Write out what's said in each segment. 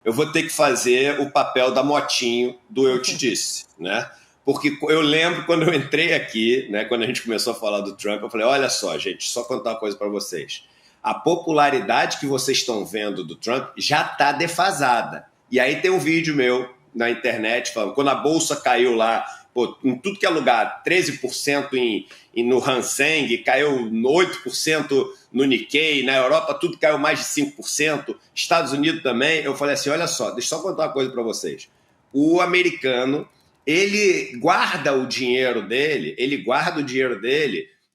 eu vou ter que fazer o papel da motinho do Eu Te Disse, né? Porque eu lembro quando eu entrei aqui, né, quando a gente começou a falar do Trump, eu falei, olha só, gente, só contar uma coisa para vocês. A popularidade que vocês estão vendo do Trump já está defasada. E aí tem um vídeo meu na internet falando, quando a bolsa caiu lá, pô, em tudo que é lugar, 13% no Hang Seng, caiu 8% no Nikkei, na Europa tudo caiu mais de 5%, Estados Unidos também. Eu falei assim, olha só, deixa eu só contar uma coisa para vocês. O americano, ele guarda o dinheiro dele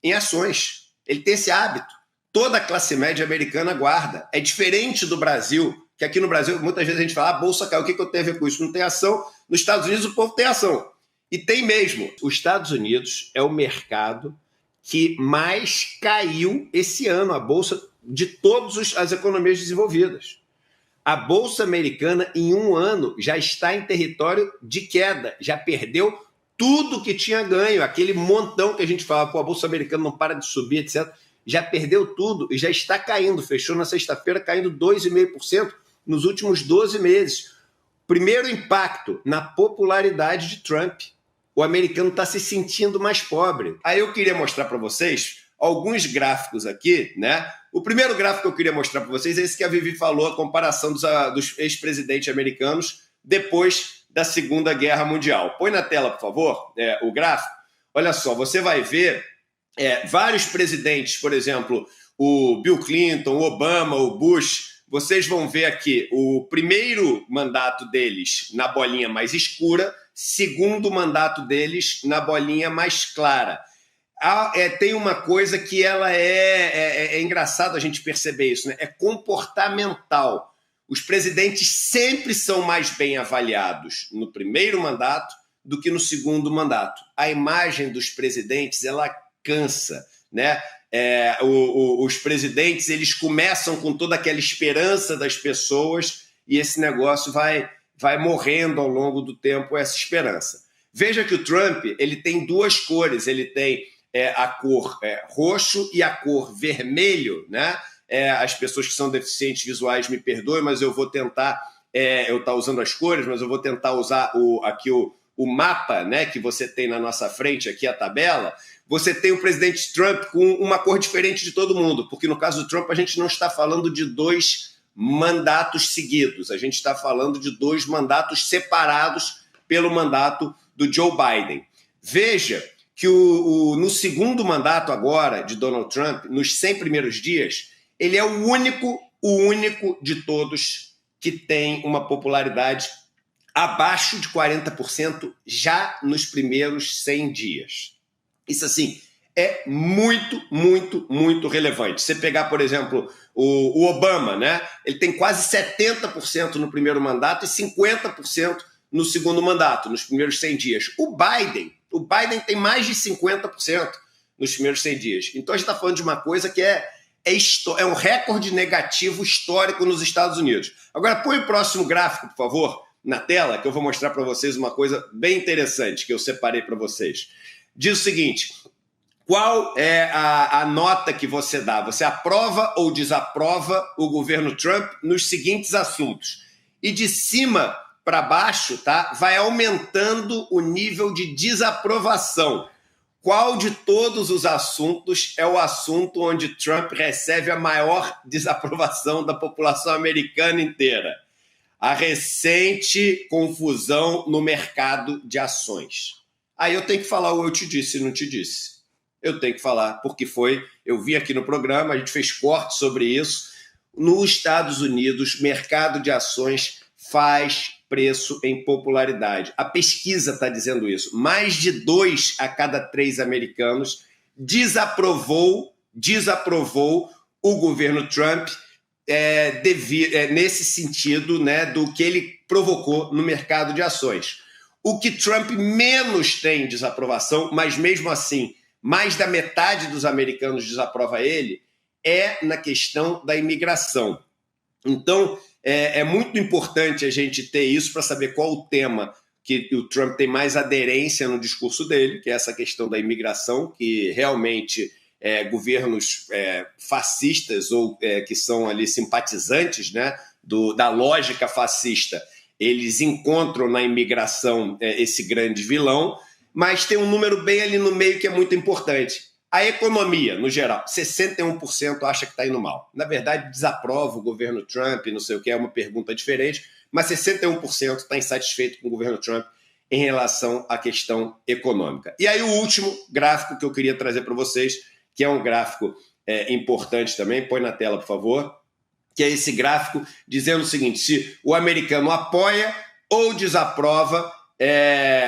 em ações. Ele tem esse hábito. Toda a classe média americana guarda. É diferente do Brasil, que aqui no Brasil muitas vezes a gente fala, a bolsa caiu, o que eu tenho a ver com isso? Não tem ação. Nos Estados Unidos o povo tem ação. E tem mesmo. Os Estados Unidos é o mercado que mais caiu esse ano, a bolsa de todas as economias desenvolvidas. A bolsa americana, em um ano, já está em território de queda, já perdeu tudo que tinha ganho, aquele montão que a gente fala, pô, a bolsa americana não para de subir, etc., já perdeu tudo e já está caindo, fechou na sexta-feira caindo 2,5% nos últimos 12 meses. Primeiro impacto na popularidade de Trump. O americano está se sentindo mais pobre. Aí eu queria mostrar para vocês alguns gráficos aqui, né? O primeiro gráfico que eu queria mostrar para vocês é esse que a Vivi falou, a comparação dos ex-presidentes americanos depois da Segunda Guerra Mundial. Põe na tela, por favor, o gráfico. Olha só, você vai ver vários presidentes, por exemplo, o Bill Clinton, o Obama, o Bush. Vocês vão ver aqui o primeiro mandato deles na bolinha mais escura, segundo mandato deles na bolinha mais clara. Tem uma coisa que ela é engraçado a gente perceber isso, né? É comportamental. Os presidentes sempre são mais bem avaliados no primeiro mandato do que no segundo mandato. A imagem dos presidentes, ela cansa, né? Os presidentes, eles começam com toda aquela esperança das pessoas e esse negócio vai morrendo ao longo do tempo, essa esperança. Veja que o Trump, ele tem duas cores, ele tem a cor roxo e a cor vermelho, né? As pessoas que são deficientes visuais me perdoem, mas eu vou tentar, eu estou usando as cores, mas eu vou tentar usar aqui o mapa, né, que você tem na nossa frente, aqui a tabela. Você tem o presidente Trump com uma cor diferente de todo mundo, porque no caso do Trump a gente não está falando de 2 mandatos seguidos, a gente está falando de 2 mandatos separados pelo mandato do Joe Biden. Veja que no segundo mandato agora de Donald Trump, nos 100 primeiros dias, ele é o único de todos que tem uma popularidade abaixo de 40% já nos primeiros 100 dias. Isso, assim, é muito, muito, muito relevante. Você pegar, por exemplo, o Obama, né? Ele tem quase 70% no primeiro mandato e 50% no segundo mandato, nos primeiros 100 dias. O Biden tem mais de 50% nos primeiros 100 dias. Então, a gente está falando de uma coisa que é um recorde negativo histórico nos Estados Unidos. Agora, põe o próximo gráfico, por favor, na tela, que eu vou mostrar para vocês uma coisa bem interessante que eu separei para vocês. Diz o seguinte, qual é a nota que você dá? Você aprova ou desaprova o governo Trump nos seguintes assuntos? E de cima para baixo, tá? Vai aumentando o nível de desaprovação. Qual de todos os assuntos é o assunto onde Trump recebe a maior desaprovação da população americana inteira? A recente confusão no mercado de ações. Aí eu tenho que falar o eu te disse e não te disse. Eu tenho que falar, porque eu vi aqui no programa, a gente fez corte sobre isso. Nos Estados Unidos, mercado de ações faz preço em popularidade. A pesquisa está dizendo isso. Mais de 2 a cada 3 americanos desaprovou o governo Trump nesse sentido, né, do que ele provocou no mercado de ações. O que Trump menos tem desaprovação, mas mesmo assim, mais da metade dos americanos desaprova ele, é na questão da imigração. Então, é muito importante a gente ter isso para saber qual o tema que o Trump tem mais aderência no discurso dele, que é essa questão da imigração, que realmente governos fascistas ou que são ali simpatizantes, né, da lógica fascista, eles encontram na imigração esse grande vilão, mas tem um número bem ali no meio que é muito importante. A economia, no geral, 61% acha que está indo mal. Na verdade, desaprova o governo Trump, não sei o que, é uma pergunta diferente, mas 61% está insatisfeito com o governo Trump em relação à questão econômica. E aí o último gráfico que eu queria trazer para vocês, que é um gráfico importante também, põe na tela, por favor, que é esse gráfico dizendo o seguinte: se o americano apoia ou desaprova,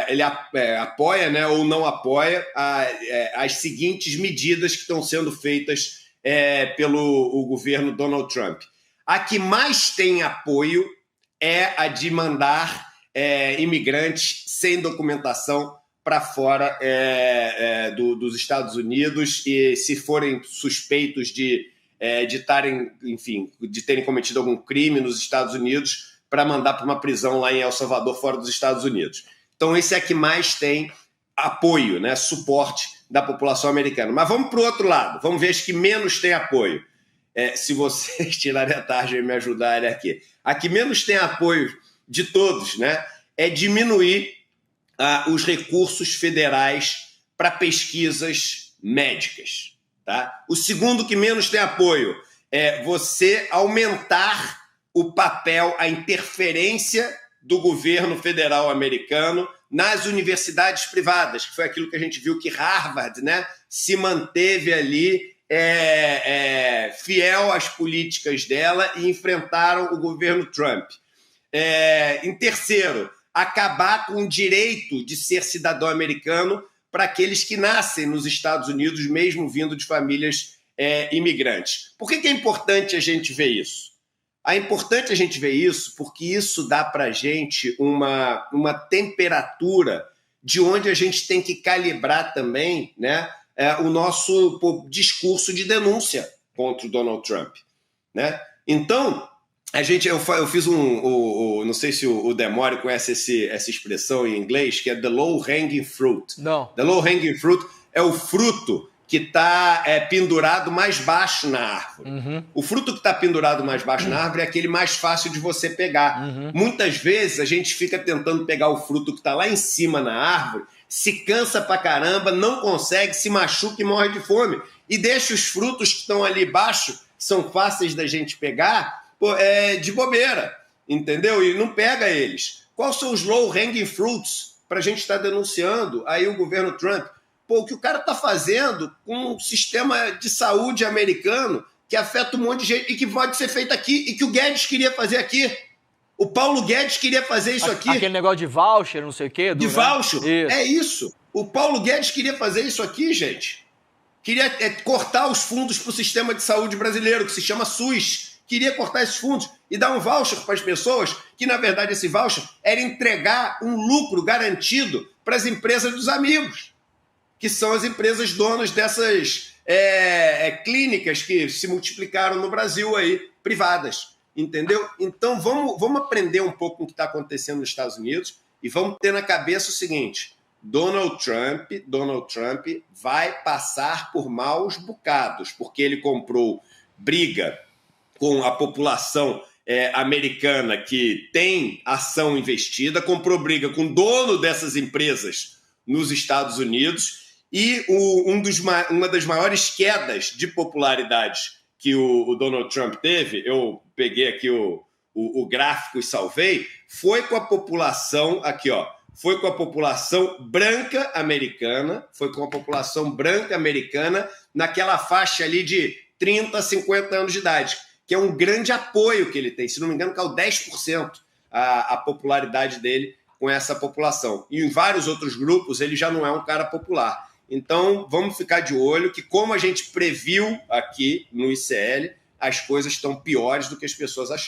ele apoia, né, ou não apoia as seguintes medidas que estão sendo feitas pelo o governo Donald Trump. A que mais tem apoio é a de mandar imigrantes sem documentação para fora dos Estados Unidos, e se forem suspeitos de terem cometido algum crime nos Estados Unidos, para mandar para uma prisão lá em El Salvador, fora dos Estados Unidos. Então, esse é que mais tem apoio, né, suporte da população americana. Mas vamos para o outro lado, vamos ver as que menos tem apoio. Se vocês tirarem a tarja e me ajudarem aqui. A que menos tem apoio de todos, né, é diminuir os recursos federais para pesquisas médicas. Tá? O segundo que menos tem apoio é você aumentar o papel, a interferência do governo federal americano nas universidades privadas, que foi aquilo que a gente viu que Harvard, né, se manteve ali fiel às políticas dela e enfrentaram o governo Trump. Em terceiro, acabar com o direito de ser cidadão americano para aqueles que nascem nos Estados Unidos, mesmo vindo de famílias imigrantes. Por que é importante a gente ver isso? É importante a gente ver isso porque isso dá para a gente uma temperatura de onde a gente tem que calibrar também, né, o nosso discurso de denúncia contra o Donald Trump. Né? Então, eu fiz não sei se o Demore conhece essa expressão em inglês, que é the low hanging fruit. Não. The low hanging fruit é o fruto que está pendurado mais baixo na árvore. Uhum. O fruto que está pendurado mais baixo na árvore é aquele mais fácil de você pegar. Uhum. Muitas vezes a gente fica tentando pegar o fruto que está lá em cima na árvore, se cansa pra caramba, não consegue, se machuca e morre de fome. E deixa os frutos que estão ali embaixo, que são fáceis da gente pegar, de bobeira, entendeu? E não pega eles. Quais são os low hanging fruits para a gente estar denunciando aí o governo Trump? O que o cara está fazendo com um sistema de saúde americano que afeta um monte de gente e que pode ser feito aqui e que o Guedes queria fazer aqui. O Paulo Guedes queria fazer isso aqui. Aquele negócio de voucher, não sei o quê. De voucher? Isso. É isso. O Paulo Guedes queria fazer isso aqui, gente. Queria cortar os fundos para o sistema de saúde brasileiro, que se chama SUS. Queria cortar esses fundos e dar um voucher para as pessoas, que na verdade esse voucher era entregar um lucro garantido para as empresas dos amigos, que são as empresas donas dessas clínicas que se multiplicaram no Brasil aí, privadas, entendeu? Então vamos aprender um pouco com o que está acontecendo nos Estados Unidos e vamos ter na cabeça o seguinte: Donald Trump vai passar por maus bocados, porque ele comprou briga com a população americana que tem ação investida, comprou briga com o dono dessas empresas nos Estados Unidos, e uma das maiores quedas de popularidade que o Donald Trump teve, eu peguei aqui o gráfico e salvei, foi com a população, aqui ó, foi com a população branca americana, naquela faixa ali de 30 a 50 anos de idade, que é um grande apoio que ele tem. Se não me engano, caiu 10% a popularidade dele com essa população. E em vários outros grupos, ele já não é um cara popular. Então, vamos ficar de olho que, como a gente previu aqui no ICL, as coisas estão piores do que as pessoas acharam.